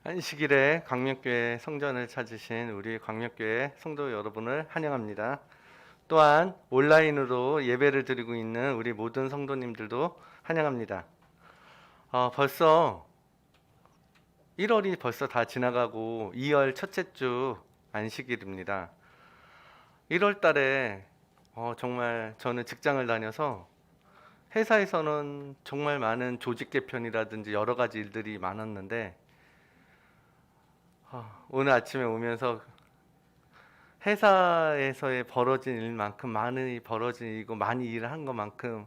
안식일에 광명교회 성전을 찾으신 우리 광명교회 성도 여러분을 환영합니다. 또한 온라인으로 예배를 드리고 있는 우리 모든 성도님들도 환영합니다. 벌써 1월이 벌써 다 지나가고 2월 첫째 주 안식일입니다. 1월 달에 정말 저는 직장을 다녀서 회사에서는 정말 많은 조직 개편이라든지 여러 가지 일들이 많았는데 오늘 아침에 오면서 회사에서의 벌어진 일만큼 많이 벌어진 일이고 많이 일을 한 것만큼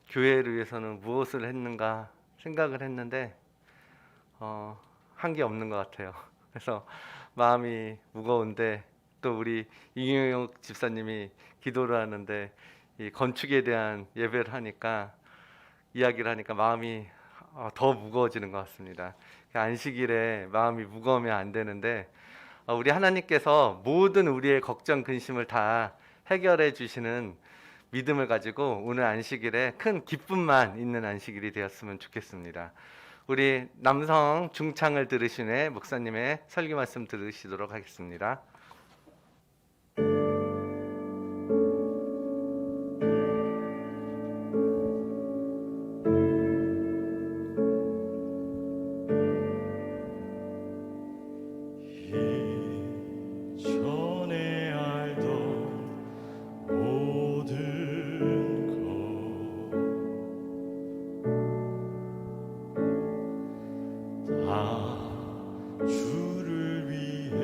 교회를 위해서는 무엇을 했는가 생각을 했는데 한 게 없는 것 같아요. 그래서 마음이 무거운데 또 우리 이경영 집사님이 기도를 하는데 이 건축에 대한 예배를 하니까 이야기를 하니까 마음이 더 무거워지는 것 같습니다. 안식일에 마음이 무거우면 안 되는데 우리 하나님께서 모든 우리의 걱정 근심을 다 해결해 주시는 믿음을 가지고 오늘 안식일에 큰 기쁨만 있는 안식일이 되었으면 좋겠습니다. 우리 남성 중창을 들으시는 목사님의 설교 말씀 들으시도록 하겠습니다. 전에 알던 모든 것 다 주를 위해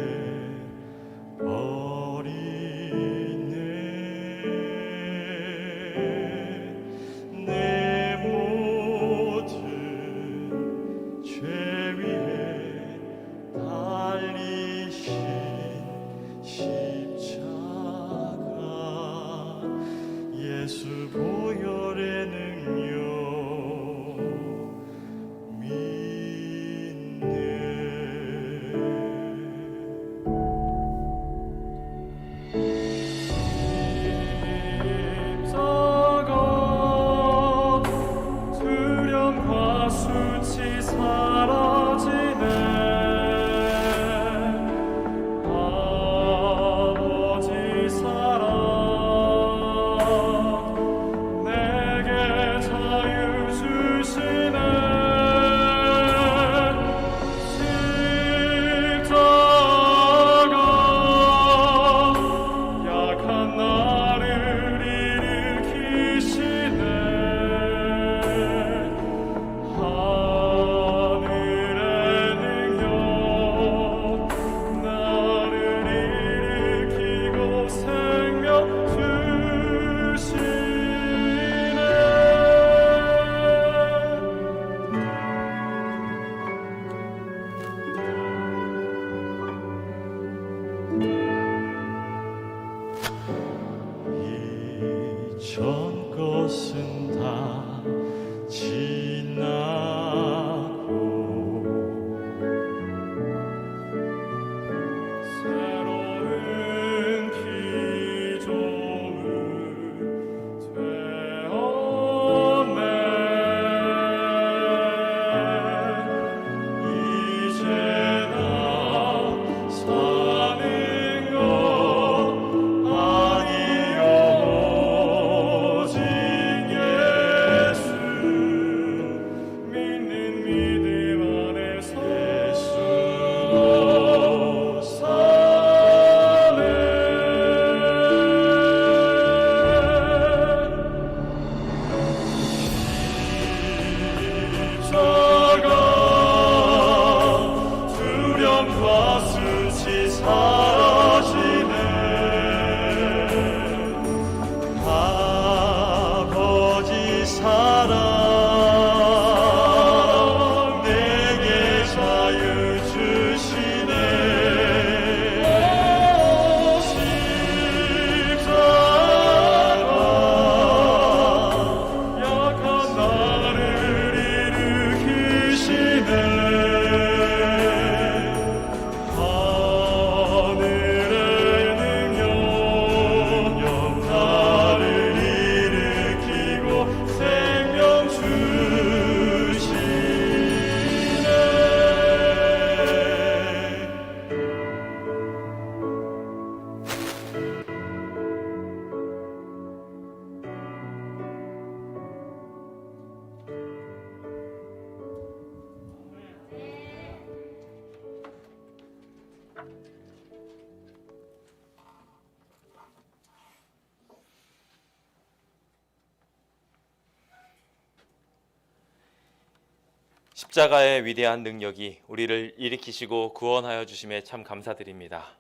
십자가의 위대한 능력이 우리를 일으키시고 구원하여 주심에 참 감사드립니다.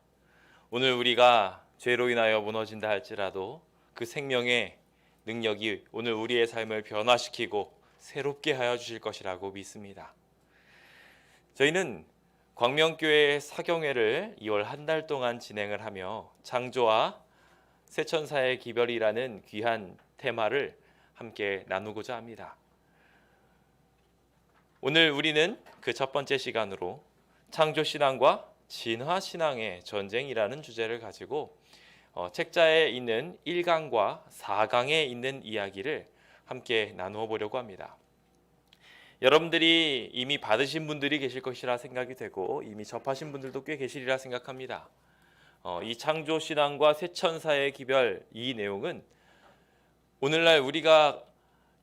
오늘 우리가 죄로 인하여 무너진다 할지라도 그 생명의 능력이 오늘 우리의 삶을 변화시키고 새롭게 하여 주실 것이라고 믿습니다. 저희는 광명교회 사경회를 2월 한 달 동안 진행을 하며 창조와 새천사의 기별이라는 귀한 테마를 함께 나누고자 합니다. 오늘 우리는 그 첫 번째 시간으로 창조신앙과 진화신앙의 전쟁이라는 주제를 가지고 책자에 있는 1강과 4강에 있는 이야기를 함께 나누어 보려고 합니다. 여러분들이 이미 받으신 분들이 계실 것이라 생각이 되고 이미 접하신 분들도 꽤 계시리라 생각합니다. 이 창조신앙과 새천사의 기별, 이 내용은 오늘날 우리가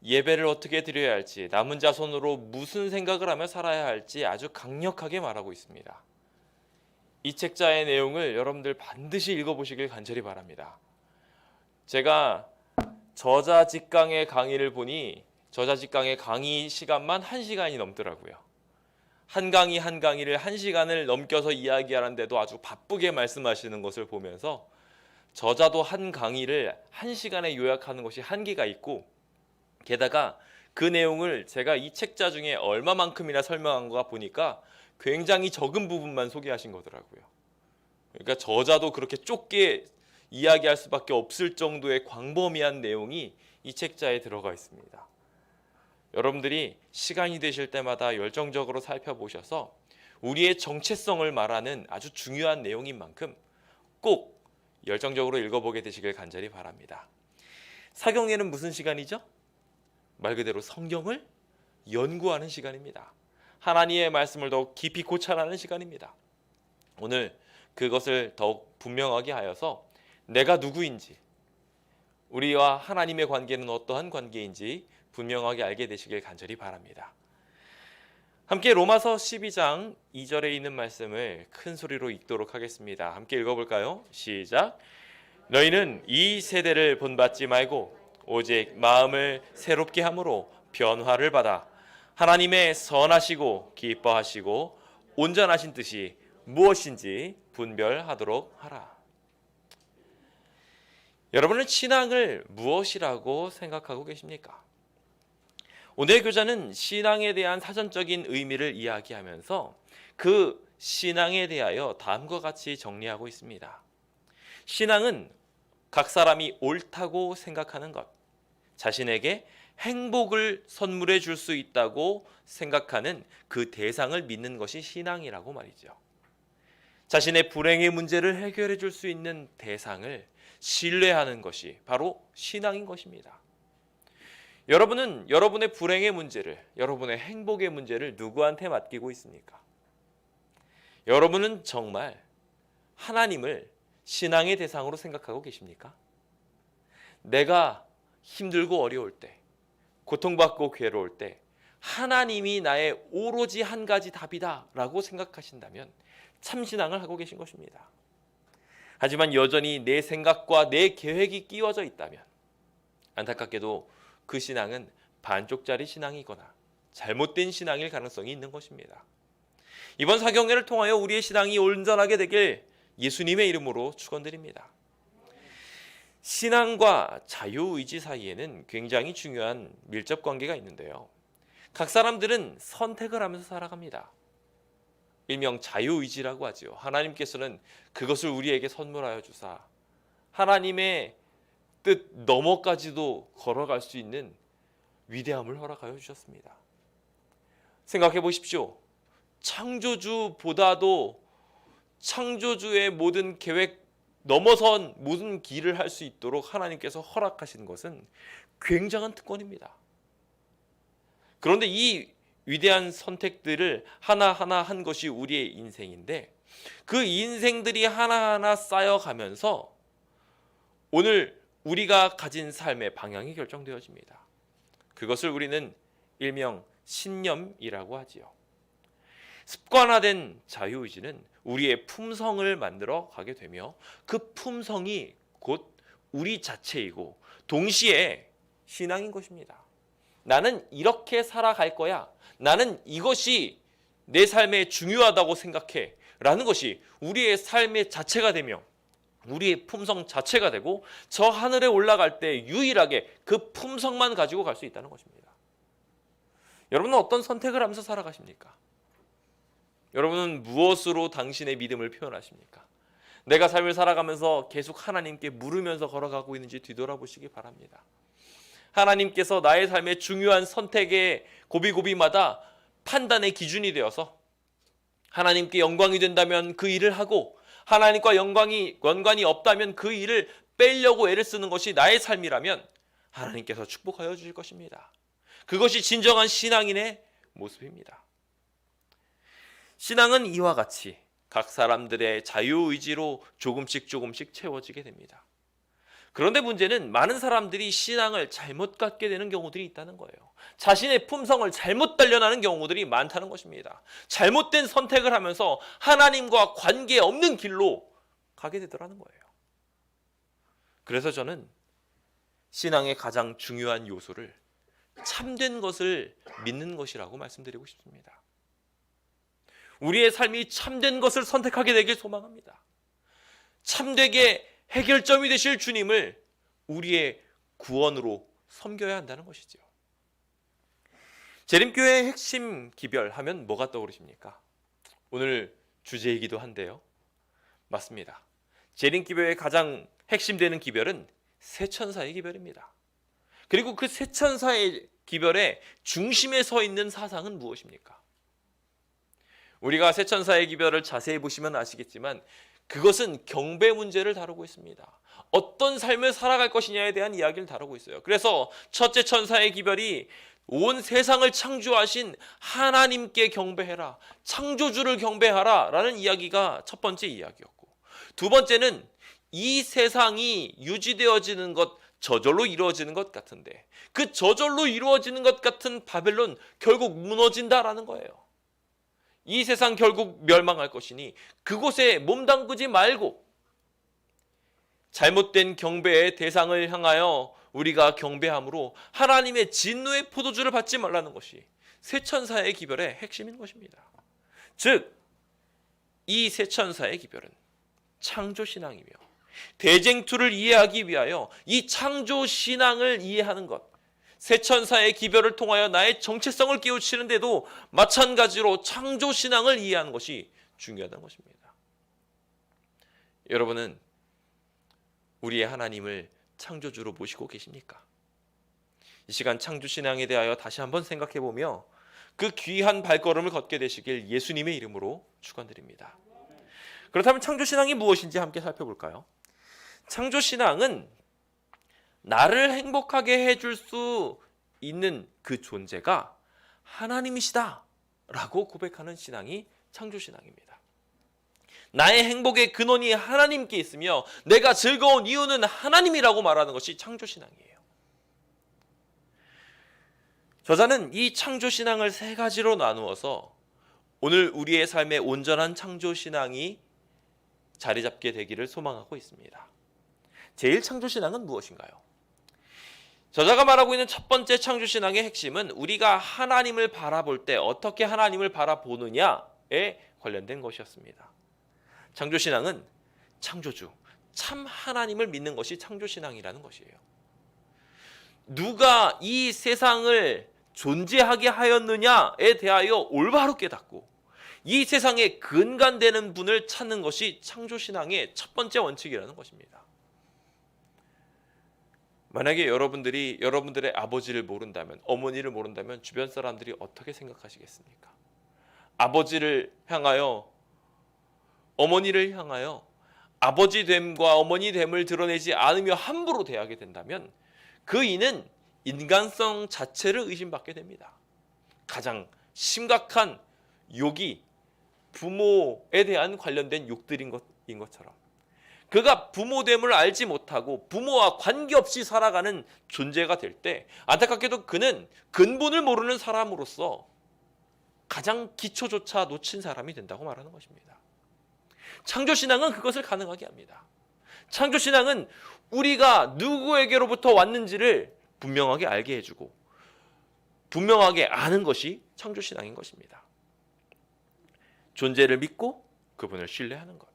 예배를 어떻게 드려야 할지, 남은 자손으로 무슨 생각을 하며 살아야 할지 아주 강력하게 말하고 있습니다. 이 책자의 내용을 여러분들 반드시 읽어보시길 간절히 바랍니다. 제가 저자직강의 강의를 보니 저자직강의 강의 시간만 1시간이 넘더라고요. 한 강의 한 강의를 1시간을 넘겨서 이야기하는데도 아주 바쁘게 말씀하시는 것을 보면서 저자도 한 강의를 1시간에 요약하는 것이 한계가 있고, 게다가 그 내용을 제가 이 책자 중에 얼마만큼이나 설명한 거 보니까 굉장히 적은 부분만 소개하신 거더라고요. 그러니까 저자도 그렇게 좁게 이야기할 수밖에 없을 정도의 광범위한 내용이 이 책자에 들어가 있습니다. 여러분들이 시간이 되실 때마다 열정적으로 살펴보셔서 우리의 정체성을 말하는 아주 중요한 내용인 만큼 꼭 열정적으로 읽어보게 되시길 간절히 바랍니다. 사경회는 무슨 시간이죠? 말 그대로 성경을 연구하는 시간입니다. 하나님의 말씀을 더욱 깊이 고찰하는 시간입니다. 오늘 그것을 더욱 분명하게 하여서 내가 누구인지, 우리와 하나님의 관계는 어떠한 관계인지 분명하게 알게 되시길 간절히 바랍니다. 함께 로마서 12장 2절에 있는 말씀을 큰 소리로 읽도록 하겠습니다. 함께 읽어볼까요? 시작. 너희는 이 세대를 본받지 말고 오직 마음을 새롭게 함으로 변화를 받아 하나님의 선하시고 기뻐하시고 온전하신 뜻이 무엇인지 분별하도록 하라. 여러분은 신앙을 무엇이라고 생각하고 계십니까? 오늘 교자는 신앙에 대한 사전적인 의미를 이야기하면서 그 신앙에 대하여 다음과 같이 정리하고 있습니다. 신앙은 각 사람이 옳다고 생각하는 것, 자신에게 행복을 선물해 줄 수 있다고 생각하는 그 대상을 믿는 것이 신앙이라고 말이죠. 자신의 불행의 문제를 해결해 줄 수 있는 대상을 신뢰하는 것이 바로 신앙인 것입니다. 여러분은 여러분의 불행의 문제를, 여러분의 행복의 문제를 누구한테 맡기고 있습니까? 여러분은 정말 하나님을 신앙의 대상으로 생각하고 계십니까? 내가 힘들고 어려울 때, 고통받고 괴로울 때 하나님이 나의 오로지 한 가지 답이다 라고 생각하신다면 참신앙을 하고 계신 것입니다. 하지만 여전히 내 생각과 내 계획이 끼워져 있다면 안타깝게도 그 신앙은 반쪽짜리 신앙이거나 잘못된 신앙일 가능성이 있는 것입니다. 이번 사경회를 통하여 우리의 신앙이 온전하게 되길 예수님의 이름으로 축원드립니다. 신앙과 자유의지 사이에는 굉장히 중요한 밀접 관계가 있는데요. 각 사람들은 선택을 하면서 살아갑니다. 일명 자유의지라고 하죠. 하나님께서는 그것을 우리에게 선물하여 주사 하나님의 뜻 너머까지도 걸어갈 수 있는 위대함을 허락하여 주셨습니다. 생각해 보십시오. 창조주보다도 창조주의 모든 계획 넘어선 모든 길을 할 수 있도록 하나님께서 허락하신 것은 굉장한 특권입니다. 그런데 이 위대한 선택들을 하나하나 한 것이 우리의 인생인데 그 인생들이 하나하나 쌓여가면서 오늘 우리가 가진 삶의 방향이 결정되어집니다. 그것을 우리는 일명 신념이라고 하지요. 습관화된 자유의지는 우리의 품성을 만들어 가게 되며 그 품성이 곧 우리 자체이고 동시에 신앙인 것입니다. 나는 이렇게 살아갈 거야. 나는 이것이 내 삶에 중요하다고 생각해. 라는 것이 우리의 삶의 자체가 되며 우리의 품성 자체가 되고 저 하늘에 올라갈 때 유일하게 그 품성만 가지고 갈 수 있다는 것입니다. 여러분은 어떤 선택을 하면서 살아가십니까? 여러분은 무엇으로 당신의 믿음을 표현하십니까? 내가 삶을 살아가면서 계속 하나님께 물으면서 걸어가고 있는지 뒤돌아보시기 바랍니다. 하나님께서 나의 삶의 중요한 선택의 고비고비마다 판단의 기준이 되어서 하나님께 영광이 된다면 그 일을 하고 하나님과 연관이 없다면 그 일을 빼려고 애를 쓰는 것이 나의 삶이라면 하나님께서 축복하여 주실 것입니다. 그것이 진정한 신앙인의 모습입니다. 신앙은 이와 같이 각 사람들의 자유의지로 조금씩 채워지게 됩니다. 그런데 문제는 많은 사람들이 신앙을 잘못 갖게 되는 경우들이 있다는 거예요. 자신의 품성을 잘못 단련하는 경우들이 많다는 것입니다. 잘못된 선택을 하면서 하나님과 관계없는 길로 가게 되더라는 거예요. 그래서 저는 신앙의 가장 중요한 요소를 참된 것을 믿는 것이라고 말씀드리고 싶습니다. 우리의 삶이 참된 것을 선택하게 되길 소망합니다. 참되게 해결점이 되실 주님을 우리의 구원으로 섬겨야 한다는 것이죠. 재림교회의 핵심 기별하면 뭐가 떠오르십니까? 오늘 주제이기도 한데요. 맞습니다. 재림교회의 가장 핵심되는 기별은 세천사의 기별입니다. 그리고 그 세천사의 기별의 중심에 서 있는 사상은 무엇입니까? 우리가 세천사의 기별을 자세히 보시면 아시겠지만 그것은 경배 문제를 다루고 있습니다. 어떤 삶을 살아갈 것이냐에 대한 이야기를 다루고 있어요. 그래서 첫째 천사의 기별이 온 세상을 창조하신 하나님께 경배해라, 창조주를 경배하라 라는 이야기가 첫 번째 이야기였고, 두 번째는 이 세상이 유지되어지는 것, 저절로 이루어지는 것 같은데 그 저절로 이루어지는 것 같은 바벨론 결국 무너진다라는 거예요. 이 세상 결국 멸망할 것이니 그곳에 몸담그지 말고 잘못된 경배의 대상을 향하여 우리가 경배함으로 하나님의 진노의 포도주를 받지 말라는 것이 세천사의 기별의 핵심인 것입니다. 즉, 이 세천사의 기별은 창조신앙이며 대쟁투를 이해하기 위하여 이 창조신앙을 이해하는 것, 세천사의 기별을 통하여 나의 정체성을 깨우치는 데도 마찬가지로 창조신앙을 이해하는 것이 중요하다는 것입니다. 여러분은 우리의 하나님을 창조주로 모시고 계십니까? 이 시간 창조신앙에 대하여 다시 한번 생각해보며 그 귀한 발걸음을 걷게 되시길 예수님의 이름으로 축원드립니다. 그렇다면 창조신앙이 무엇인지 함께 살펴볼까요? 창조신앙은 나를 행복하게 해줄 수 있는 그 존재가 하나님이시다 라고 고백하는 신앙이 창조신앙입니다. 나의 행복의 근원이 하나님께 있으며 내가 즐거운 이유는 하나님이라고 말하는 것이 창조신앙이에요. 저자는 이 창조신앙을 세 가지로 나누어서 오늘 우리의 삶에 온전한 창조신앙이 자리 잡게 되기를 소망하고 있습니다. 제1창조신앙은 무엇인가요? 저자가 말하고 있는 첫 번째 창조신앙의 핵심은 우리가 하나님을 바라볼 때 어떻게 하나님을 바라보느냐에 관련된 것이었습니다. 창조신앙은 창조주, 참 하나님을 믿는 것이 창조신앙이라는 것이에요. 누가 이 세상을 존재하게 하였느냐에 대하여 올바로 깨닫고 이 세상에 근간되는 분을 찾는 것이 창조신앙의 첫 번째 원칙이라는 것입니다. 만약에 여러분들이 여러분들의 아버지를 모른다면, 어머니를 모른다면 주변 사람들이 어떻게 생각하시겠습니까? 아버지를 향하여, 어머니를 향하여 아버지됨과 어머니됨을 드러내지 않으며 함부로 대하게 된다면 그 이는 인간성 자체를 의심받게 됩니다. 가장 심각한 욕이 부모에 대한 관련된 욕들인 것처럼 그가 부모됨을 알지 못하고 부모와 관계없이 살아가는 존재가 될 때 안타깝게도 그는 근본을 모르는 사람으로서 가장 기초조차 놓친 사람이 된다고 말하는 것입니다. 창조신앙은 그것을 가능하게 합니다. 창조신앙은 우리가 누구에게로부터 왔는지를 분명하게 알게 해주고 분명하게 아는 것이 창조신앙인 것입니다. 존재를 믿고 그분을 신뢰하는 것.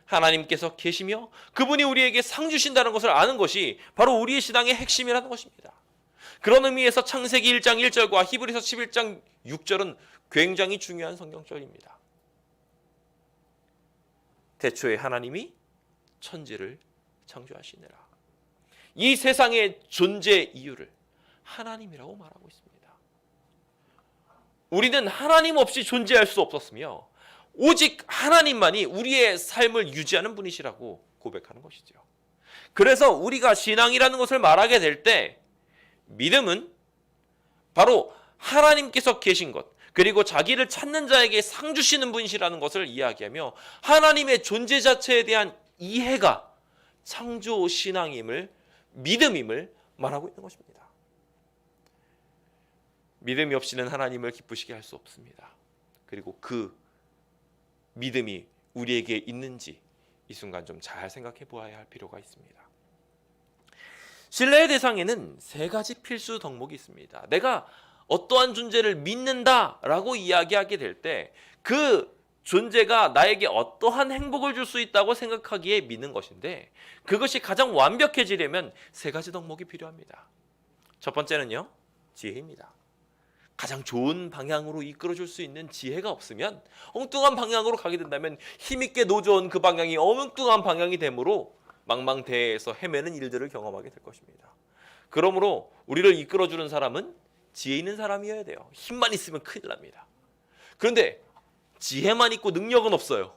하나님께서 계시며 그분이 우리에게 상 주신다는 것을 아는 것이 바로 우리의 신앙의 핵심이라는 것입니다. 그런 의미에서 창세기 1장 1절과 히브리서 11장 6절은 굉장히 중요한 성경절입니다. 태초에 하나님이 천지를 창조하시니라. 이 세상의 존재 이유를 하나님이라고 말하고 있습니다. 우리는 하나님 없이 존재할 수 없었으며 오직 하나님만이 우리의 삶을 유지하는 분이시라고 고백하는 것이죠. 그래서 우리가 신앙이라는 것을 말하게 될 때 믿음은 바로 하나님께서 계신 것, 그리고 자기를 찾는 자에게 상 주시는 분이시라는 것을 이야기하며 하나님의 존재 자체에 대한 이해가 창조 신앙임을, 믿음임을 말하고 있는 것입니다. 믿음이 없이는 하나님을 기쁘시게 할 수 없습니다. 그리고 그 믿음이 우리에게 있는지 이 순간 좀 잘 생각해 보아야 할 필요가 있습니다. 신뢰의 대상에는 세 가지 필수 덕목이 있습니다. 내가 어떠한 존재를 믿는다라고 이야기하게 될 때 그 존재가 나에게 어떠한 행복을 줄 수 있다고 생각하기에 믿는 것인데, 그것이 가장 완벽해지려면 세 가지 덕목이 필요합니다. 첫 번째는요, 지혜입니다. 가장 좋은 방향으로 이끌어줄 수 있는 지혜가 없으면 엉뚱한 방향으로 가게 된다면 힘있게 노져온 그 방향이 엉뚱한 방향이 되므로 망망대해에서 헤매는 일들을 경험하게 될 것입니다. 그러므로 우리를 이끌어주는 사람은 지혜 있는 사람이어야 돼요. 힘만 있으면 큰일 납니다. 그런데 지혜만 있고 능력은 없어요.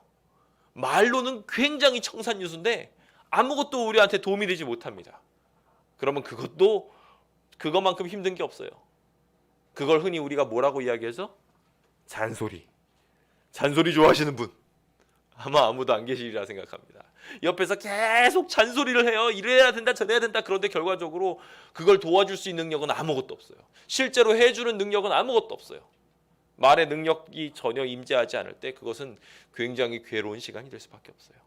말로는 굉장히 청산유수인데 아무것도 우리한테 도움이 되지 못합니다. 그러면 그것만큼 힘든 게 없어요. 그걸 흔히 우리가 뭐라고 이야기해서? 잔소리. 잔소리 좋아하시는 분 아마 아무도 안 계시리라 생각합니다. 옆에서 계속 잔소리를 해요. 이래야 된다 저래야 된다. 그런데 결과적으로 그걸 도와줄 수 있는 능력은 아무것도 없어요. 실제로 해주는 능력은 아무것도 없어요. 말의 능력이 전혀 임재하지 않을 때 그것은 굉장히 괴로운 시간이 될 수밖에 없어요.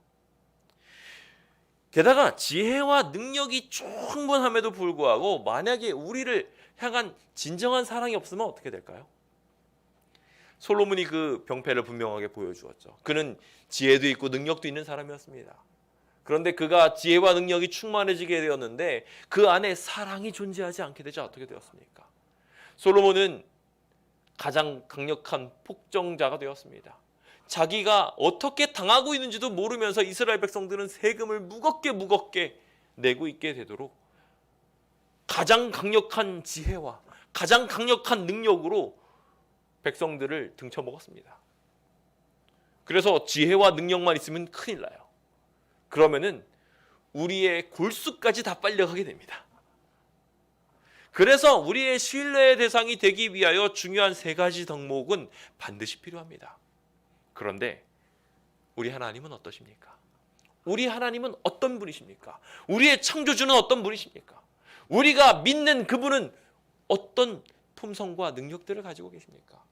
게다가 지혜와 능력이 충분함에도 불구하고 만약에 우리를 향한 진정한 사랑이 없으면 어떻게 될까요? 솔로몬이 그 병폐를 분명하게 보여주었죠. 그는 지혜도 있고 능력도 있는 사람이었습니다. 그런데 그가 지혜와 능력이 충만해지게 되었는데 그 안에 사랑이 존재하지 않게 되자 어떻게 되었습니까? 솔로몬은 가장 강력한 폭정자가 되었습니다. 자기가 어떻게 당하고 있는지도 모르면서 이스라엘 백성들은 세금을 무겁게 내고 있게 되도록 가장 강력한 지혜와 가장 강력한 능력으로 백성들을 등쳐먹었습니다. 그래서 지혜와 능력만 있으면 큰일 나요. 그러면은 우리의 골수까지 다 빨려가게 됩니다. 그래서 우리의 신뢰의 대상이 되기 위하여 중요한 세 가지 덕목은 반드시 필요합니다. 그런데 우리 하나님은 어떠십니까? 우리 하나님은 어떤 분이십니까? 우리의 창조주는 어떤 분이십니까? 우리가 믿는 그분은 어떤 품성과 능력들을 가지고 계십니까?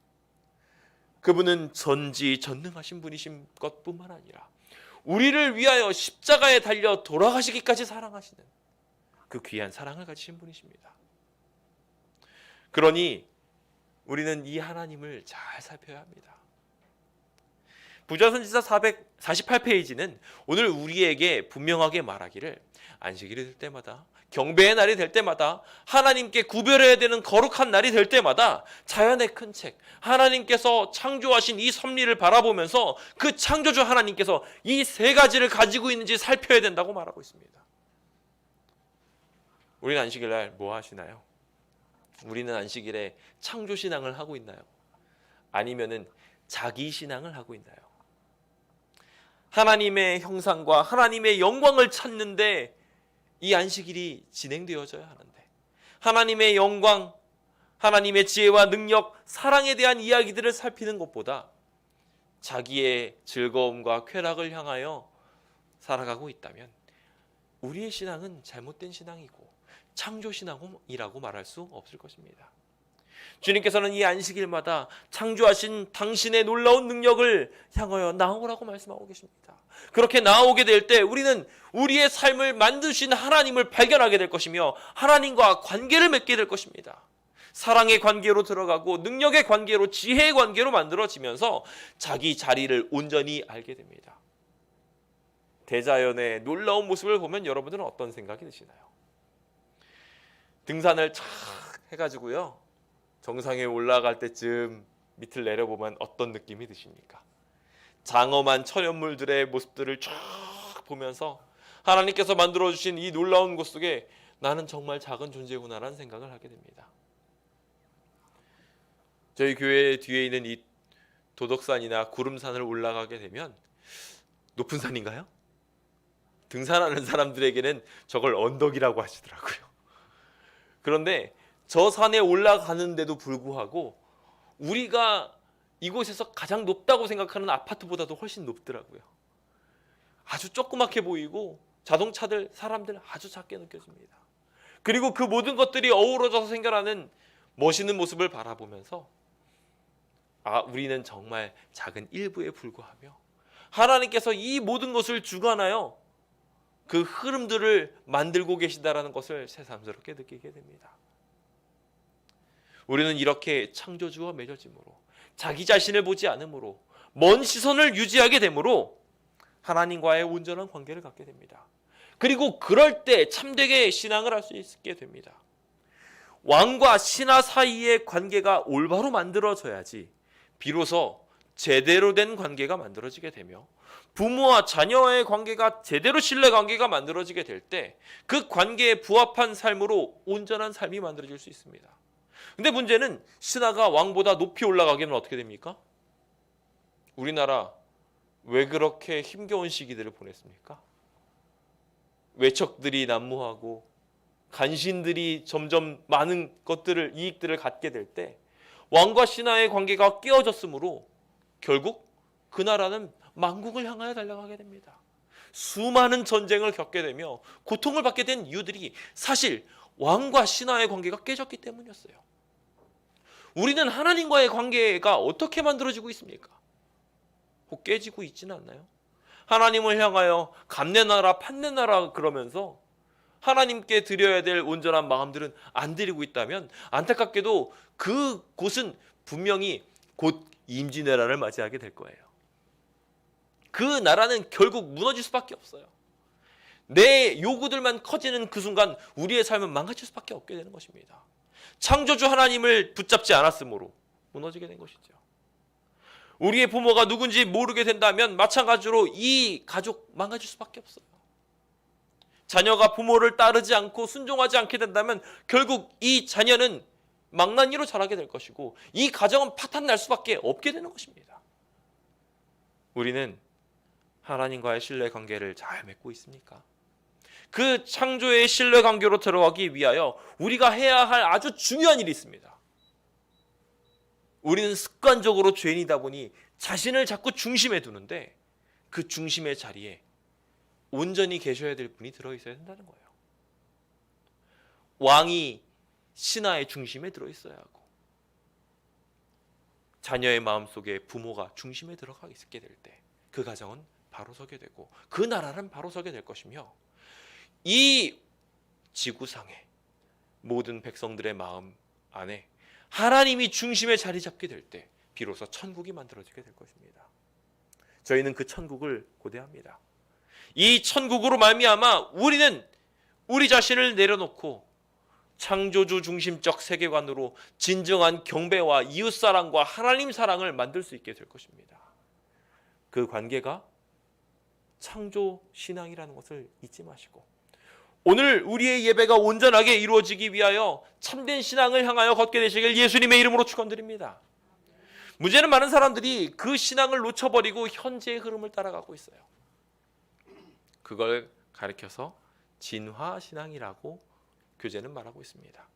그분은 전지전능하신 분이신 것뿐만 아니라 우리를 위하여 십자가에 달려 돌아가시기까지 사랑하시는 그 귀한 사랑을 가지신 분이십니다. 그러니 우리는 이 하나님을 잘 살펴야 합니다. 부자선지자 448페이지는 오늘 우리에게 분명하게 말하기를 안식일이 될 때마다, 경배의 날이 될 때마다, 하나님께 구별해야 되는 거룩한 날이 될 때마다 자연의 큰 책, 하나님께서 창조하신 이 섭리를 바라보면서 그 창조주 하나님께서 이 세 가지를 가지고 있는지 살펴야 된다고 말하고 있습니다. 우리는 안식일 날 뭐 하시나요? 우리는 안식일에 창조신앙을 하고 있나요? 아니면은 자기신앙을 하고 있나요? 하나님의 형상과 하나님의 영광을 찾는데 이 안식일이 진행되어져야 하는데 하나님의 영광, 하나님의 지혜와 능력, 사랑에 대한 이야기들을 살피는 것보다 자기의 즐거움과 쾌락을 향하여 살아가고 있다면 우리의 신앙은 잘못된 신앙이고 창조신앙이라고 말할 수 없을 것입니다. 주님께서는 이 안식일마다 창조하신 당신의 놀라운 능력을 향하여 나오라고 말씀하고 계십니다. 그렇게 나오게 될 때 우리는 우리의 삶을 만드신 하나님을 발견하게 될 것이며 하나님과 관계를 맺게 될 것입니다. 사랑의 관계로 들어가고 능력의 관계로, 지혜의 관계로 만들어지면서 자기 자리를 온전히 알게 됩니다. 대자연의 놀라운 모습을 보면 여러분들은 어떤 생각이 드시나요? 등산을 착 해가지고요, 정상에 올라갈 때쯤 밑을 내려보면 어떤 느낌이 드십니까? 장엄한 천연물들의 모습들을 쫙 보면서 하나님께서 만들어주신 이 놀라운 곳 속에 나는 정말 작은 존재구나라는 생각을 하게 됩니다. 저희 교회 뒤에 있는 이 도덕산이나 구름산을 올라가게 되면, 높은 산인가요? 등산하는 사람들에게는 저걸 언덕이라고 하시더라고요. 그런데 저 산에 올라가는데도 불구하고 우리가 이곳에서 가장 높다고 생각하는 아파트보다도 훨씬 높더라고요. 아주 조그맣게 보이고 자동차들, 사람들 아주 작게 느껴집니다. 그리고 그 모든 것들이 어우러져서 생겨나는 멋있는 모습을 바라보면서 우리는 정말 작은 일부에 불과하며 하나님께서 이 모든 것을 주관하여 그 흐름들을 만들고 계시다라는 것을 새삼스럽게 느끼게 됩니다. 우리는 이렇게 창조주와 맺어짐으로, 자기 자신을 보지 않으므로, 먼 시선을 유지하게 되므로 하나님과의 온전한 관계를 갖게 됩니다. 그리고 그럴 때 참되게 신앙을 할 수 있게 됩니다. 왕과 신하 사이의 관계가 올바로 만들어져야지 비로소 제대로 된 관계가 만들어지게 되며, 부모와 자녀의 관계가 제대로 신뢰 관계가 만들어지게 될 때 그 관계에 부합한 삶으로 온전한 삶이 만들어질 수 있습니다. 근데 문제는 신하가 왕보다 높이 올라가기는 어떻게 됩니까? 우리나라 왜 그렇게 힘겨운 시기들을 보냈습니까? 외척들이 난무하고 간신들이 점점 많은 것들을, 이익들을 갖게 될 때 왕과 신하의 관계가 깨어졌으므로 결국 그 나라는 망국을 향하여 달려가게 됩니다. 수많은 전쟁을 겪게 되며 고통을 받게 된 이유들이 사실 왕과 신하의 관계가 깨졌기 때문이었어요. 우리는 하나님과의 관계가 어떻게 만들어지고 있습니까? 혹 깨지고 있지는 않나요? 하나님을 향하여 감내나라 판내나라 그러면서 하나님께 드려야 될 온전한 마음들은 안 드리고 있다면 안타깝게도 그곳은 분명히 곧 임진왜란을 맞이하게 될 거예요. 그 나라는 결국 무너질 수밖에 없어요. 내 요구들만 커지는 그 순간 우리의 삶은 망가질 수밖에 없게 되는 것입니다. 창조주 하나님을 붙잡지 않았으므로 무너지게 된 것이죠. 우리의 부모가 누군지 모르게 된다면 마찬가지로 이 가족 망가질 수밖에 없어요. 자녀가 부모를 따르지 않고 순종하지 않게 된다면 결국 이 자녀는 망나니로 자라게 될 것이고 이 가정은 파탄 날 수밖에 없게 되는 것입니다. 우리는 하나님과의 신뢰 관계를 잘 맺고 있습니까? 그 창조의 신뢰 관계로 들어가기 위하여 우리가 해야 할 아주 중요한 일이 있습니다. 우리는 습관적으로 죄인이다 보니 자신을 자꾸 중심에 두는데 그 중심의 자리에 온전히 계셔야 될 분이 들어있어야 된다는 거예요. 왕이 신하의 중심에 들어있어야 하고 자녀의 마음속에 부모가 중심에 들어가 있게 될 때 그 가정은 바로 서게 되고 그 나라는 바로 서게 될 것이며 이 지구상의 모든 백성들의 마음 안에 하나님이 중심에 자리 잡게 될 때 비로소 천국이 만들어지게 될 것입니다. 저희는 그 천국을 고대합니다. 이 천국으로 말미암아 우리는 우리 자신을 내려놓고 창조주 중심적 세계관으로 진정한 경배와 이웃사랑과 하나님 사랑을 만들 수 있게 될 것입니다. 그 관계가 창조 신앙이라는 것을 잊지 마시고 오늘 우리의 예배가 온전하게 이루어지기 위하여 참된 신앙을 향하여 걷게 되시길 예수님의 이름으로 축원드립니다. 문제는 많은 사람들이 그 신앙을 놓쳐버리고 현재의 흐름을 따라가고 있어요. 그걸 가리켜서 진화신앙이라고 교재는 말하고 있습니다.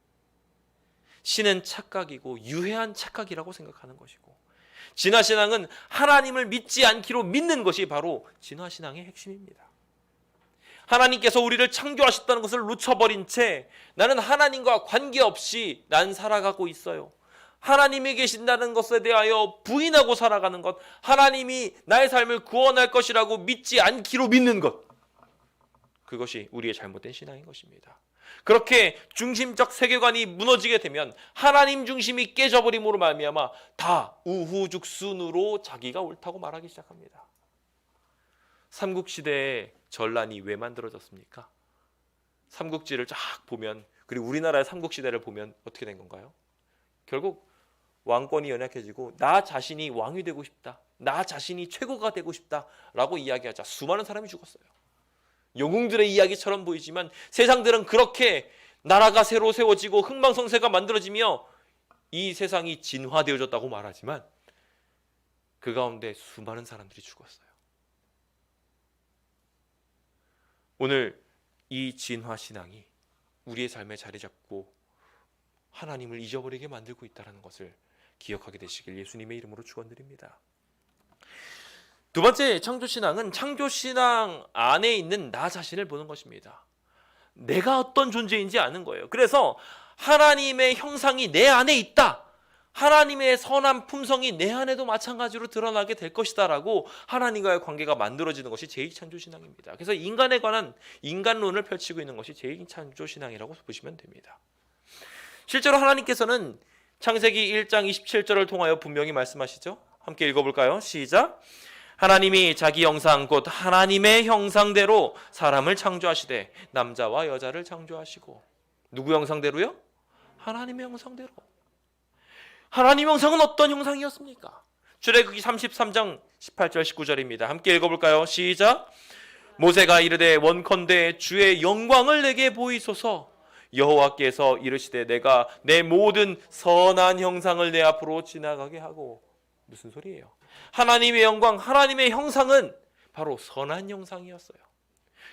신은 착각이고 유해한 착각이라고 생각하는 것이고 진화신앙은 하나님을 믿지 않기로 믿는 것이 바로 진화신앙의 핵심입니다. 하나님께서 우리를 창조하셨다는 것을 놓쳐버린 채 나는 하나님과 관계없이 난 살아가고 있어요. 하나님이 계신다는 것에 대하여 부인하고 살아가는 것, 하나님이 나의 삶을 구원할 것이라고 믿지 않기로 믿는 것, 그것이 우리의 잘못된 신앙인 것입니다. 그렇게 중심적 세계관이 무너지게 되면 하나님 중심이 깨져버림으로 말미암아 다 우후죽순으로 자기가 옳다고 말하기 시작합니다. 삼국시대에 전란이 왜 만들어졌습니까? 삼국지를 쫙 보면, 그리고 우리나라의 삼국시대를 보면 어떻게 된 건가요? 결국 왕권이 연약해지고 나 자신이 왕이 되고 싶다, 나 자신이 최고가 되고 싶다라고 이야기하자 수많은 사람이 죽었어요. 영웅들의 이야기처럼 보이지만 세상들은 그렇게 나라가 새로 세워지고 흥망성쇠가 만들어지며 이 세상이 진화되어졌다고 말하지만 그 가운데 수많은 사람들이 죽었어요. 오늘 이 진화신앙이 우리의 삶에 자리 잡고 하나님을 잊어버리게 만들고 있다는 것을 기억하게 되시길 예수님의 이름으로 축원드립니다. 두 번째 창조신앙은 창조신앙 안에 있는 나 자신을 보는 것입니다. 내가 어떤 존재인지 아는 거예요. 그래서 하나님의 형상이 내 안에 있다, 하나님의 선한 품성이 내 안에도 마찬가지로 드러나게 될 것이다 라고 하나님과의 관계가 만들어지는 것이 제2창조신앙입니다. 그래서 인간에 관한 인간론을 펼치고 있는 것이 제2창조신앙이라고 보시면 됩니다. 실제로 하나님께서는 창세기 1장 27절을 통하여 분명히 말씀하시죠. 함께 읽어볼까요? 시작. 하나님이 자기 형상 곧 하나님의 형상대로 사람을 창조하시되 남자와 여자를 창조하시고. 누구 형상대로요? 하나님의 형상대로. 하나님 형상은 어떤 형상이었습니까? 출애굽기 33장 18절 19절입니다. 함께 읽어볼까요? 시작. 모세가 이르되 원컨대 주의 영광을 내게 보이소서. 여호와께서 이르시되 내가 내 모든 선한 형상을 내 앞으로 지나가게 하고. 무슨 소리예요? 하나님의 영광, 하나님의 형상은 바로 선한 형상이었어요.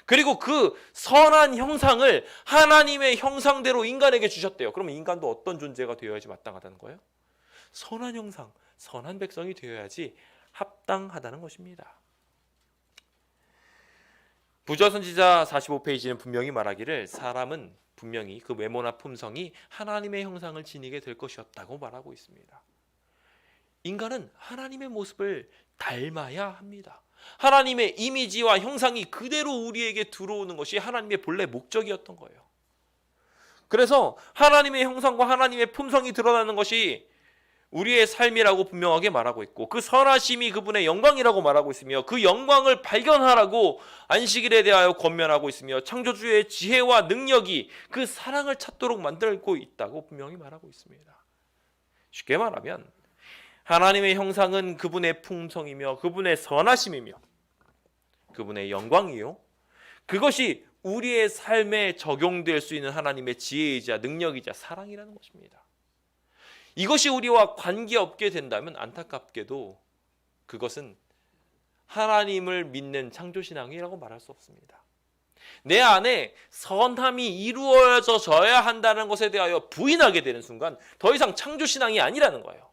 그리고 그 선한 형상을 하나님의 형상대로 인간에게 주셨대요. 그러면 인간도 어떤 존재가 되어야지 마땅하다는 거예요? 선한 형상, 선한 백성이 되어야지 합당하다는 것입니다. 부조선지자 45페이지는 분명히 말하기를 사람은 분명히 그 외모나 품성이 하나님의 형상을 지니게 될 것이었다고 말하고 있습니다. 인간은 하나님의 모습을 닮아야 합니다. 하나님의 이미지와 형상이 그대로 우리에게 들어오는 것이 하나님의 본래 목적이었던 거예요. 그래서 하나님의 형상과 하나님의 품성이 드러나는 것이 우리의 삶이라고 분명하게 말하고 있고, 그 선하심이 그분의 영광이라고 말하고 있으며, 그 영광을 발견하라고 안식일에 대하여 권면하고 있으며, 창조주의 지혜와 능력이 그 사랑을 찾도록 만들고 있다고 분명히 말하고 있습니다. 쉽게 말하면 하나님의 형상은 그분의 품성이며 그분의 선하심이며 그분의 영광이요, 그것이 우리의 삶에 적용될 수 있는 하나님의 지혜이자 능력이자 사랑이라는 것입니다. 이것이 우리와 관계없게 된다면 안타깝게도 그것은 하나님을 믿는 창조신앙이라고 말할 수 없습니다. 내 안에 선함이 이루어져야 한다는 것에 대하여 부인하게 되는 순간 더 이상 창조신앙이 아니라는 거예요.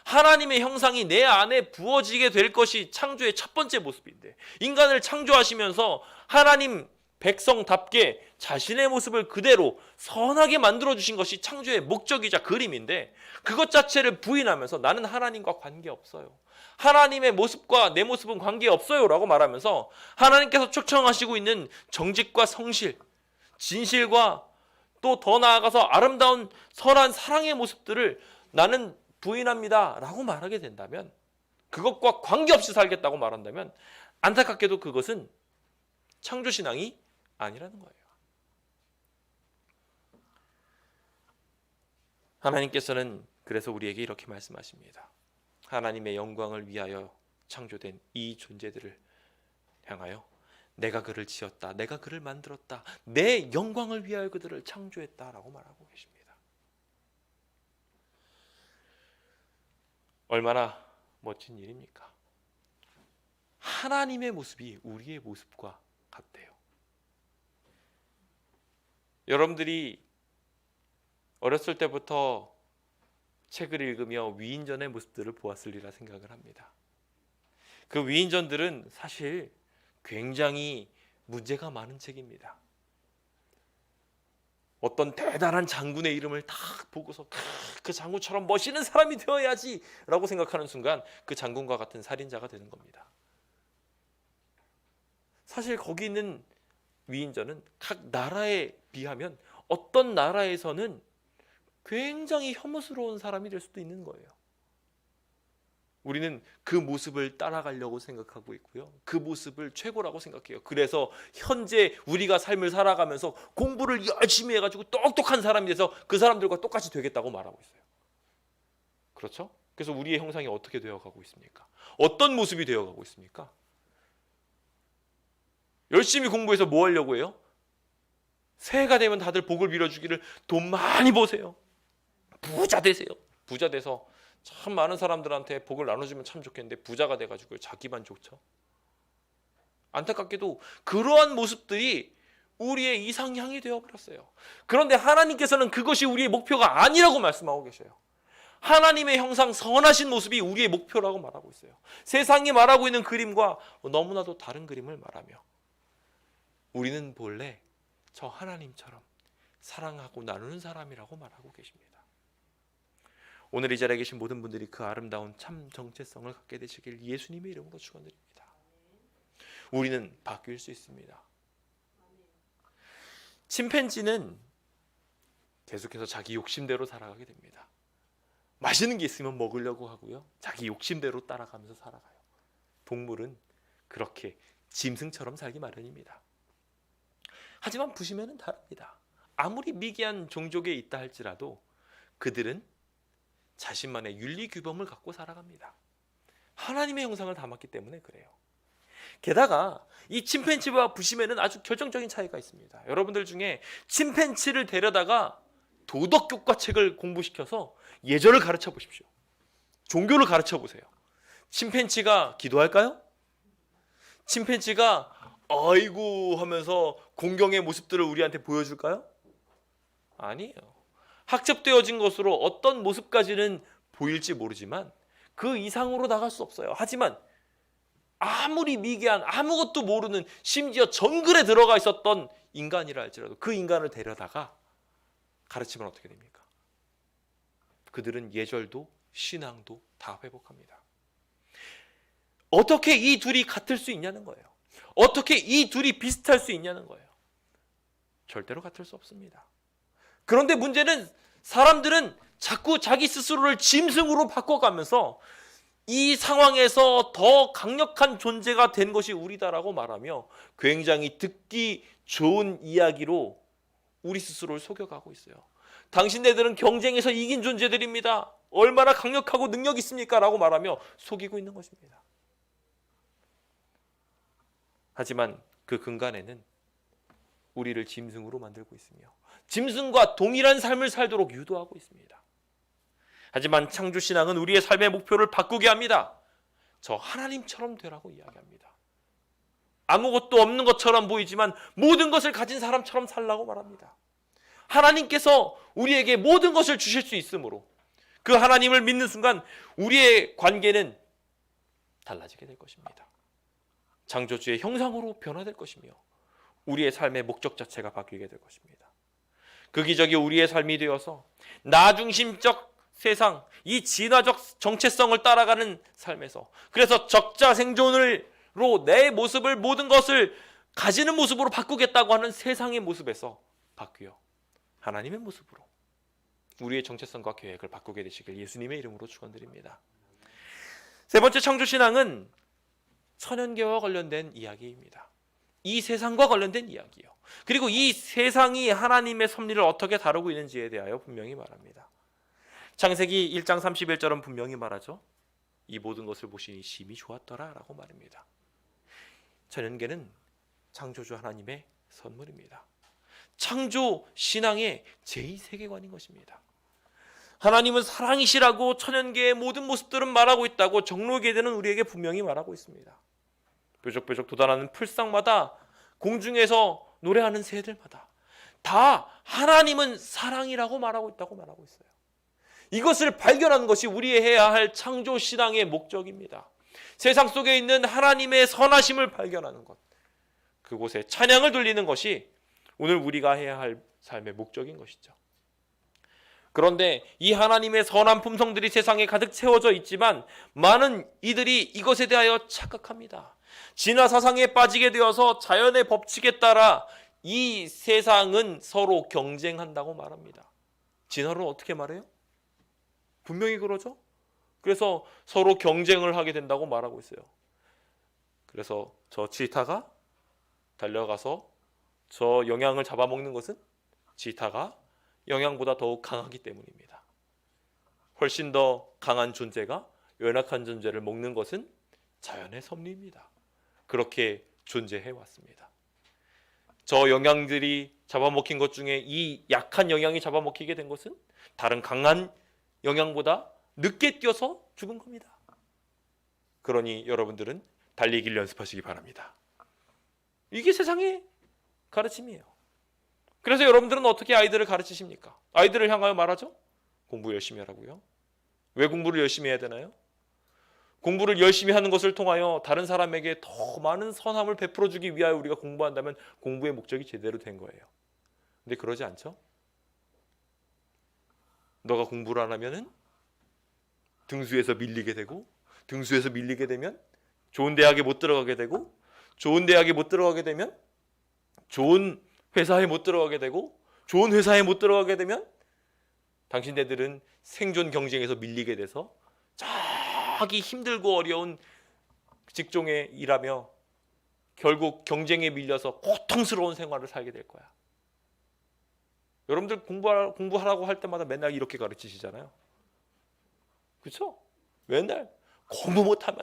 하나님의 형상이 내 안에 부어지게 될 것이 창조의 첫 번째 모습인데, 인간을 창조하시면서 하나님 백성답게 자신의 모습을 그대로 선하게 만들어주신 것이 창조의 목적이자 그림인데, 그것 자체를 부인하면서 나는 하나님과 관계없어요, 하나님의 모습과 내 모습은 관계없어요 라고 말하면서 하나님께서 초청하시고 있는 정직과 성실, 진실과 또 더 나아가서 아름다운 선한 사랑의 모습들을 나는 부인합니다 라고 말하게 된다면, 그것과 관계없이 살겠다고 말한다면 안타깝게도 그것은 창조신앙이 아니라는 거예요. 하나님께서는 그래서 우리에게 이렇게 말씀하십니다. 하나님의 영광을 위하여 창조된 이 존재들을 향하여 내가 그를 지었다, 내가 그를 만들었다, 내 영광을 위하여 그들을 창조했다라고 말하고 계십니다. 얼마나 멋진 일입니까? 하나님의 모습이 우리의 모습과 같대요. 여러분들이 어렸을 때부터 책을 읽으며 위인전의 모습들을 보았으리라 생각을 합니다. 그 위인전들은 사실 굉장히 문제가 많은 책입니다. 어떤 대단한 장군의 이름을 딱 보고서 그 장군처럼 멋있는 사람이 되어야지 라고 생각하는 순간 그 장군과 같은 살인자가 되는 겁니다. 사실 거기 있는 위인전은 각 나라에 비하면 어떤 나라에서는 굉장히 혐오스러운 사람이 될 수도 있는 거예요. 우리는 그 모습을 따라가려고 생각하고 있고요. 그 모습을 최고라고 생각해요. 그래서 현재 우리가 삶을 살아가면서 공부를 열심히 해가지고 똑똑한 사람이 돼서 그 사람들과 똑같이 되겠다고 말하고 있어요. 그렇죠? 그래서 우리의 형상이 어떻게 되어가고 있습니까? 어떤 모습이 되어가고 있습니까? 열심히 공부해서 뭐 하려고 해요? 새해가 되면 다들 복을 빌어주기를 돈 많이 버세요. 부자 되세요. 부자 돼서 참 많은 사람들한테 복을 나눠주면 참 좋겠는데 부자가 돼가지고 자기만 좋죠. 안타깝게도 그러한 모습들이 우리의 이상향이 되어버렸어요. 그런데 하나님께서는 그것이 우리의 목표가 아니라고 말씀하고 계셔요. 하나님의 형상 선하신 모습이 우리의 목표라고 말하고 있어요. 세상이 말하고 있는 그림과 너무나도 다른 그림을 말하며 우리는 본래 저 하나님처럼 사랑하고 나누는 사람이라고 말하고 계십니다. 오늘 이 자리에 계신 모든 분들이 그 아름다운 참 정체성을 갖게 되시길 예수님의 이름으로 축원드립니다. 우리는 바뀔 수 있습니다. 침팬지는 계속해서 자기 욕심대로 살아가게 됩니다. 맛있는 게 있으면 먹으려고 하고요. 자기 욕심대로 따라가면서 살아가요. 동물은 그렇게 짐승처럼 살기 마련입니다. 하지만 부시맨은 다릅니다. 아무리 미개한 종족에 있다 할지라도 그들은 자신만의 윤리 규범을 갖고 살아갑니다. 하나님의 형상을 담았기 때문에 그래요. 게다가 이 침팬지와 부시맨은 아주 결정적인 차이가 있습니다. 여러분들 중에 침팬지를 데려다가 도덕교과 책을 공부시켜서 예절을 가르쳐 보십시오. 종교를 가르쳐 보세요. 침팬지가 기도할까요? 침팬지가 아이고 하면서 공경의 모습들을 우리한테 보여줄까요? 아니에요. 학습되어진 것으로 어떤 모습까지는 보일지 모르지만 그 이상으로 나갈 수 없어요. 하지만 아무리 미개한 아무것도 모르는 심지어 정글에 들어가 있었던 인간이라 할지라도 그 인간을 데려다가 가르치면 어떻게 됩니까? 그들은 예절도 신앙도 다 회복합니다. 어떻게 이 둘이 같을 수 있냐는 거예요. 어떻게 이 둘이 비슷할 수 있냐는 거예요. 절대로 같을 수 없습니다. 그런데 문제는 사람들은 자꾸 자기 스스로를 짐승으로 바꿔가면서 이 상황에서 더 강력한 존재가 된 것이 우리다라고 말하며 굉장히 듣기 좋은 이야기로 우리 스스로를 속여가고 있어요. 당신네들은 경쟁에서 이긴 존재들입니다. 얼마나 강력하고 능력 있습니까? 라고 말하며 속이고 있는 것입니다. 하지만 그 근간에는 우리를 짐승으로 만들고 있으며 짐승과 동일한 삶을 살도록 유도하고 있습니다. 하지만 창조신앙은 우리의 삶의 목표를 바꾸게 합니다. 저 하나님처럼 되라고 이야기합니다. 아무것도 없는 것처럼 보이지만 모든 것을 가진 사람처럼 살라고 말합니다. 하나님께서 우리에게 모든 것을 주실 수 있으므로 그 하나님을 믿는 순간 우리의 관계는 달라지게 될 것입니다. 창조주의 형상으로 변화될 것이며 우리의 삶의 목적 자체가 바뀌게 될 것입니다. 그 기적이 우리의 삶이 되어서 나중심적 세상, 이 진화적 정체성을 따라가는 삶에서 그래서 적자 생존으로 내 모습을 모든 것을 가지는 모습으로 바꾸겠다고 하는 세상의 모습에서 바뀌어 하나님의 모습으로 우리의 정체성과 계획을 바꾸게 되시길 예수님의 이름으로 축원드립니다. 세 번째 창조신앙은 천연계와 관련된 이야기입니다. 이 세상과 관련된 이야기예요. 그리고 이 세상이 하나님의 섭리를 어떻게 다루고 있는지에 대하여 분명히 말합니다. 창세기 1장 31절은 분명히 말하죠. 이 모든 것을 보시니 심히 좋았더라 라고 말합니다. 천연계는 창조주 하나님의 선물입니다. 창조 신앙의 제2세계관인 것입니다. 하나님은 사랑이시라고 천연계의 모든 모습들은 말하고 있다고 정로계대는 우리에게 분명히 말하고 있습니다. 뾰족뾰족 돋아나는 풀상마다 공중에서 노래하는 새들마다 다 하나님은 사랑이라고 말하고 있다고 말하고 있어요. 이것을 발견하는 것이 우리의 해야 할 창조 신앙의 목적입니다. 세상 속에 있는 하나님의 선하심을 발견하는 것, 그곳에 찬양을 돌리는 것이 오늘 우리가 해야 할 삶의 목적인 것이죠. 그런데 이 하나님의 선한 품성들이 세상에 가득 채워져 있지만 많은 이들이 이것에 대하여 착각합니다. 진화 사상에 빠지게 되어서 자연의 법칙에 따라 이 세상은 서로 경쟁한다고 말합니다. 진화론 어떻게 말해요? 분명히 그러죠. 그래서 서로 경쟁을 하게 된다고 말하고 있어요. 그래서 저 치타가 달려가서 저 영양을 잡아먹는 것은 치타가 영양보다 더욱 강하기 때문입니다. 훨씬 더 강한 존재가 연약한 존재를 먹는 것은 자연의 섭리입니다. 그렇게 존재해 왔습니다. 저 영양들이 잡아먹힌 것 중에 이 약한 영양이 잡아먹히게 된 것은 다른 강한 영양보다 늦게 뛰어서 죽은 겁니다. 그러니 여러분들은 달리기를 연습하시기 바랍니다. 이게 세상의 가르침이에요. 그래서 여러분들은 어떻게 아이들을 가르치십니까? 아이들을 향하여 말하죠? 공부 열심히 하라고요. 왜 공부를 열심히 해야 되나요? 공부를 열심히 하는 것을 통하여 다른 사람에게 더 많은 선함을 베풀어 주기 위하여 우리가 공부한다면 공부의 목적이 제대로 된 거예요. 근데 그러지 않죠? 너가 공부를 안 하면은 등수에서 밀리게 되고, 등수에서 밀리게 되면 좋은 대학에 못 들어가게 되고, 좋은 대학에 못 들어가게 되면 좋은 회사에 못 들어가게 되고, 좋은 회사에 못 들어가게 되면 당신네들은 생존 경쟁에서 밀리게 돼서 자기 힘들고 어려운 직종에 일하며 결국 경쟁에 밀려서 고통스러운 생활을 살게 될 거야. 여러분들 공부하라고 할 때마다 맨날 이렇게 가르치시잖아요. 그렇죠? 맨날 공부 못하면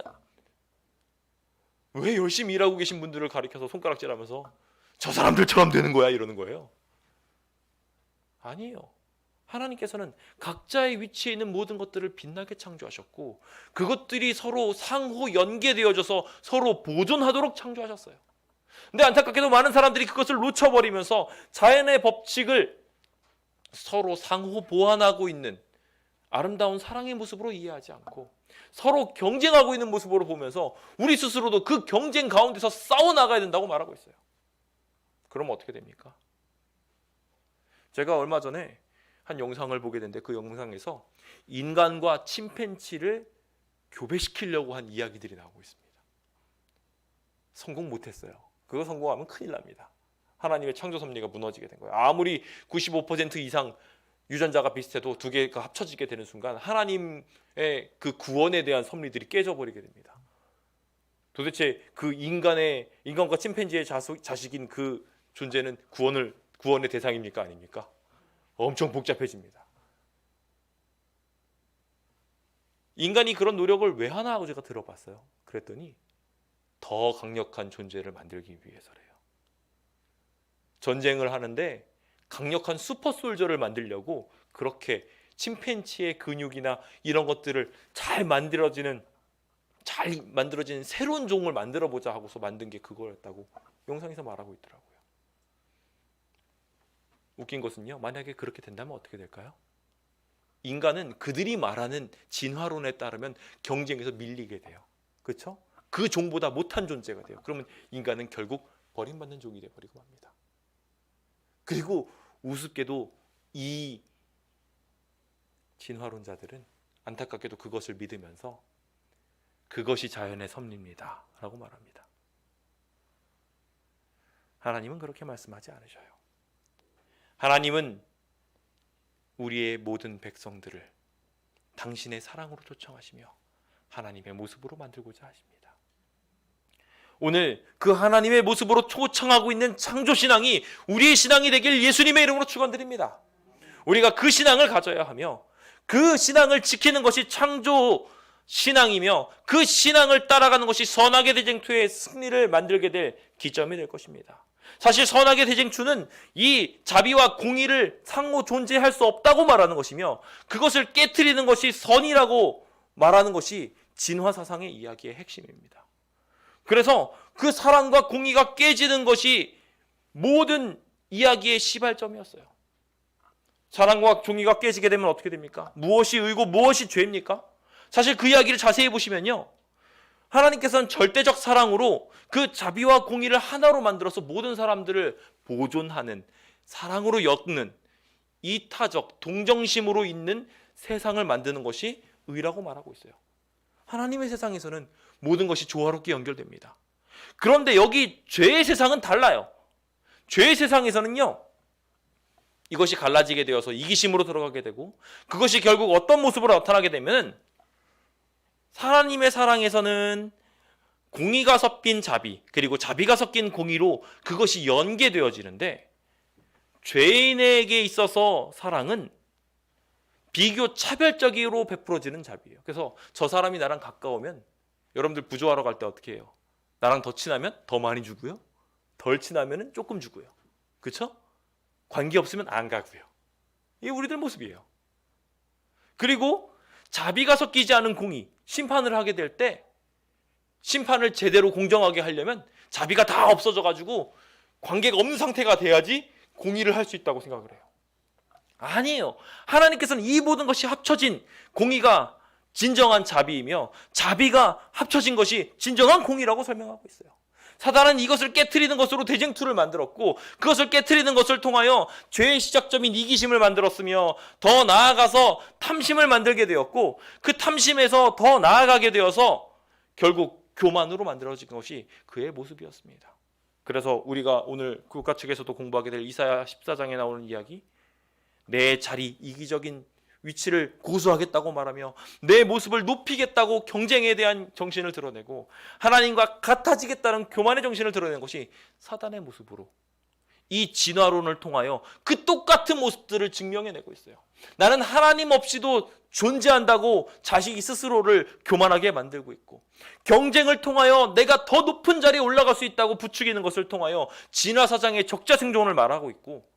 왜 열심히 일하고 계신 분들을 가리켜서 손가락질하면서 저 사람들처럼 되는 거야 이러는 거예요. 아니에요. 하나님께서는 각자의 위치에 있는 모든 것들을 빛나게 창조하셨고 그것들이 서로 상호 연계되어져서 서로 보존하도록 창조하셨어요. 근데 안타깝게도 많은 사람들이 그것을 놓쳐버리면서 자연의 법칙을 서로 상호 보완하고 있는 아름다운 사랑의 모습으로 이해하지 않고 서로 경쟁하고 있는 모습으로 보면서 우리 스스로도 그 경쟁 가운데서 싸워나가야 된다고 말하고 있어요. 그럼 어떻게 됩니까? 제가 얼마 전에 한 영상을 보게 됐는데 그 영상에서 인간과 침팬지를 교배시키려고 한 이야기들이 나오고 있습니다. 성공 못했어요. 그거 성공하면 큰일 납니다. 하나님의 창조 섭리가 무너지게 된 거예요. 아무리 95% 이상 유전자가 비슷해도 두 개가 합쳐지게 되는 순간 하나님의 그 구원에 대한 섭리들이 깨져버리게 됩니다. 도대체 그 인간과 침팬지의 자식인 그 존재는 구원의 대상입니까? 아닙니까? 엄청 복잡해집니다. 인간이 그런 노력을 왜 하나 하고 제가 들어봤어요. 그랬더니 더 강력한 존재를 만들기 위해서래요. 전쟁을 하는데 강력한 슈퍼솔저를 만들려고 그렇게 침팬지의 근육이나 이런 것들을 잘 만들어지는 새로운 종을 만들어보자 하고서 만든 게 그거였다고 영상에서 말하고 있더라고요. 웃긴 것은요, 만약에 그렇게 된다면 어떻게 될까요? 인간은 그들이 말하는 진화론에 따르면 경쟁에서 밀리게 돼요. 그렇죠? 그 종보다 못한 존재가 돼요. 그러면 인간은 결국 버림받는 종이 되어버리고 맙니다. 그리고 우습게도 이 진화론자들은 안타깝게도 그것을 믿으면서 그것이 자연의 섭리입니다 라고 말합니다. 하나님은 그렇게 말씀하지 않으셔요. 하나님은 우리의 모든 백성들을 당신의 사랑으로 초청하시며 하나님의 모습으로 만들고자 하십니다. 오늘 그 하나님의 모습으로 초청하고 있는 창조신앙이 우리의 신앙이 되길 예수님의 이름으로 축원드립니다. 우리가 그 신앙을 가져야 하며 그 신앙을 지키는 것이 창조신앙이며 그 신앙을 따라가는 것이 선악의 대쟁투의 승리를 만들게 될 기점이 될 것입니다. 사실 선악의 대쟁투는 이 자비와 공의를 상호 존재할 수 없다고 말하는 것이며 그것을 깨트리는 것이 선이라고 말하는 것이 진화사상의 이야기의 핵심입니다. 그래서 그 사랑과 공의가 깨지는 것이 모든 이야기의 시발점이었어요. 사랑과 공의가 깨지게 되면 어떻게 됩니까? 무엇이 의고 무엇이 죄입니까? 사실 그 이야기를 자세히 보시면요, 하나님께서는 절대적 사랑으로 그 자비와 공의를 하나로 만들어서 모든 사람들을 보존하는, 사랑으로 엮는, 이타적, 동정심으로 있는 세상을 만드는 것이 의라고 말하고 있어요. 하나님의 세상에서는 모든 것이 조화롭게 연결됩니다. 그런데 여기 죄의 세상은 달라요. 죄의 세상에서는요, 이것이 갈라지게 되어서 이기심으로 들어가게 되고, 그것이 결국 어떤 모습으로 나타나게 되면 하나님의 사랑에서는 공의가 섞인 자비, 그리고 자비가 섞인 공의로 그것이 연계되어지는데, 죄인에게 있어서 사랑은 비교 차별적으로 베풀어지는 자비예요. 그래서 저 사람이 나랑 가까우면, 여러분들 부조하러 갈 때 어떻게 해요? 나랑 더 친하면 더 많이 주고요, 덜 친하면 조금 주고요. 그렇죠? 관계 없으면 안 가고요. 이게 우리들 모습이에요. 그리고 자비가 섞이지 않은 공의, 심판을 하게 될 때 심판을 제대로 공정하게 하려면 자비가 다 없어져가지고 관계가 없는 상태가 돼야지 공의를 할 수 있다고 생각을 해요. 아니에요. 하나님께서는 이 모든 것이 합쳐진 공의가 진정한 자비이며, 자비가 합쳐진 것이 진정한 공의라고 설명하고 있어요. 사단은 이것을 깨트리는 것으로 대쟁투를 만들었고, 그것을 깨트리는 것을 통하여 죄의 시작점인 이기심을 만들었으며, 더 나아가서 탐심을 만들게 되었고, 그 탐심에서 더 나아가게 되어서 결국 교만으로 만들어진 것이 그의 모습이었습니다. 그래서 우리가 오늘 국가 측에서도 공부하게 될 이사야 14장에 나오는 이야기, 내 자리, 이기적인 위치를 고수하겠다고 말하며 내 모습을 높이겠다고 경쟁에 대한 정신을 드러내고 하나님과 같아지겠다는 교만의 정신을 드러내는 것이 사단의 모습으로 이 진화론을 통하여 그 똑같은 모습들을 증명해내고 있어요. 나는 하나님 없이도 존재한다고 자식이 스스로를 교만하게 만들고 있고, 경쟁을 통하여 내가 더 높은 자리에 올라갈 수 있다고 부추기는 것을 통하여 진화사상의 적자생존을 말하고 있고,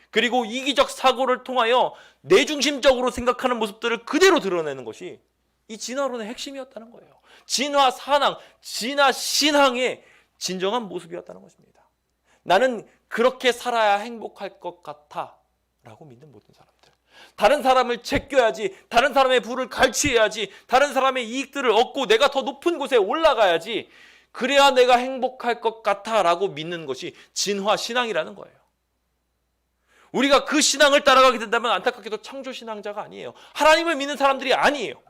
그리고 이기적 사고를 통하여 내중심적으로 생각하는 모습들을 그대로 드러내는 것이 이 진화론의 핵심이었다는 거예요. 진화 사상, 진화 신앙의 진정한 모습이었다는 것입니다. 나는 그렇게 살아야 행복할 것 같아 라고 믿는 모든 사람들, 다른 사람을 제껴야지, 다른 사람의 부를 갈취해야지, 다른 사람의 이익들을 얻고 내가 더 높은 곳에 올라가야지, 그래야 내가 행복할 것 같아 라고 믿는 것이 진화 신앙이라는 거예요. 우리가 그 신앙을 따라가게 된다면 안타깝게도 창조 신앙자가 아니에요. 하나님을 믿는 사람들이 아니에요.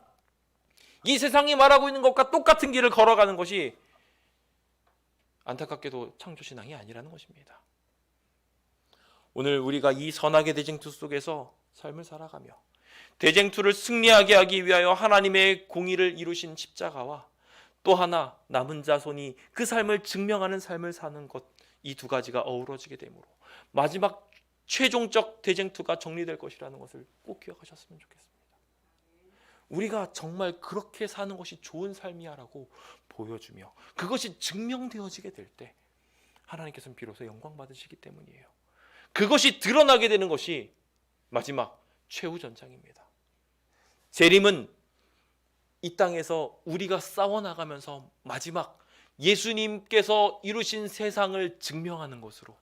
이 세상이 말하고 있는 것과 똑같은 길을 걸어가는 것이 안타깝게도 창조 신앙이 아니라는 것입니다. 오늘 우리가 이 선악의 대쟁투 속에서 삶을 살아가며 대쟁투를 승리하게 하기 위하여 하나님의 공의를 이루신 십자가와 또 하나 남은 자손이 그 삶을 증명하는 삶을 사는 것, 이 두 가지가 어우러지게 되므로 마지막 최종적 대쟁투가 정리될 것이라는 것을 꼭 기억하셨으면 좋겠습니다. 우리가 정말 그렇게 사는 것이 좋은 삶이야라고 보여주며 그것이 증명되어지게 될 때 하나님께서는 비로소 영광 받으시기 때문이에요. 그것이 드러나게 되는 것이 마지막 최후전장입니다. 재림은 이 땅에서 우리가 싸워나가면서 마지막 예수님께서 이루신 세상을 증명하는 것으로,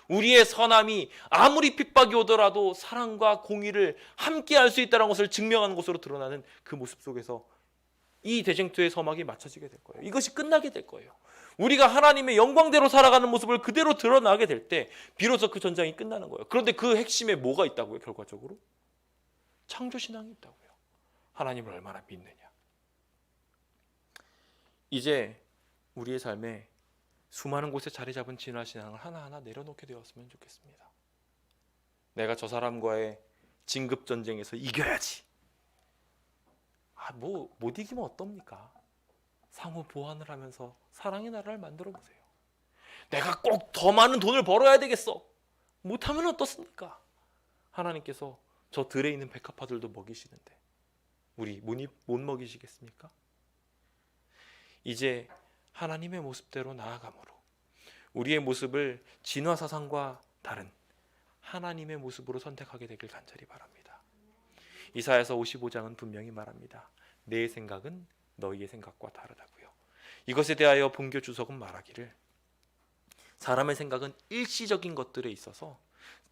우리의 선함이 아무리 핍박이 오더라도 사랑과 공의를 함께 할 수 있다는 것을 증명하는 것으로 드러나는 그 모습 속에서 이 대쟁투의 서막이 맞춰지게 될 거예요. 이것이 끝나게 될 거예요. 우리가 하나님의 영광대로 살아가는 모습을 그대로 드러나게 될 때 비로소 그 전장이 끝나는 거예요. 그런데 그 핵심에 뭐가 있다고요? 결과적으로 창조신앙이 있다고요. 하나님을 얼마나 믿느냐. 이제 우리의 삶에 수많은 곳에 자리 잡은 진화신앙을 하나하나 내려놓게 되었으면 좋겠습니다. 내가 저 사람과의 진급전쟁에서 이겨야지. 못 이기면 어떻습니까? 상호 보완을 하면서 사랑의 나라를 만들어 보세요. 내가 꼭 더 많은 돈을 벌어야 되겠어. 못하면 어떻습니까? 하나님께서 저 들에 있는 백합화들도 먹이시는데 우리 못 먹이시겠습니까? 이제 하나님의 모습대로 나아감으로 우리의 모습을 진화사상과 다른 하나님의 모습으로 선택하게 되길 간절히 바랍니다. 이사야서 55장은 분명히 말합니다. 내 생각은 너희의 생각과 다르다고요. 이것에 대하여 본교 주석은 말하기를, 사람의 생각은 일시적인 것들에 있어서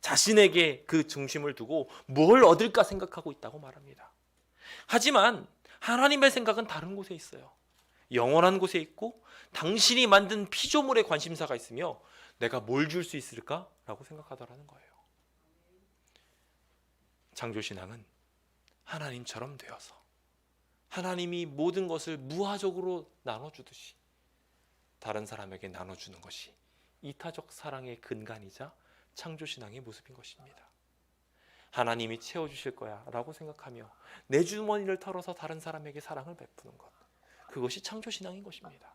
자신에게 그 중심을 두고 뭘 얻을까 생각하고 있다고 말합니다. 하지만 하나님의 생각은 다른 곳에 있어요. 영원한 곳에 있고 당신이 만든 피조물에 관심사가 있으며 내가 뭘 줄 수 있을까라고 생각하더라는 거예요. 창조신앙은 하나님처럼 되어서 하나님이 모든 것을 무화적으로 나눠주듯이 다른 사람에게 나눠주는 것이 이타적 사랑의 근간이자 창조신앙의 모습인 것입니다. 하나님이 채워주실 거야 라고 생각하며 내 주머니를 털어서 다른 사람에게 사랑을 베푸는 것, 그것이 창조신앙인 것입니다.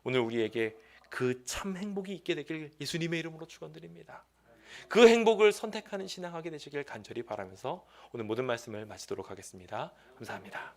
오늘 우리에게 그 참 행복이 있게 되길 예수님의 이름으로 축원드립니다. 그 행복을 선택하는 신앙하게 되시길 간절히 바라면서 오늘 모든 말씀을 마치도록 하겠습니다. 감사합니다.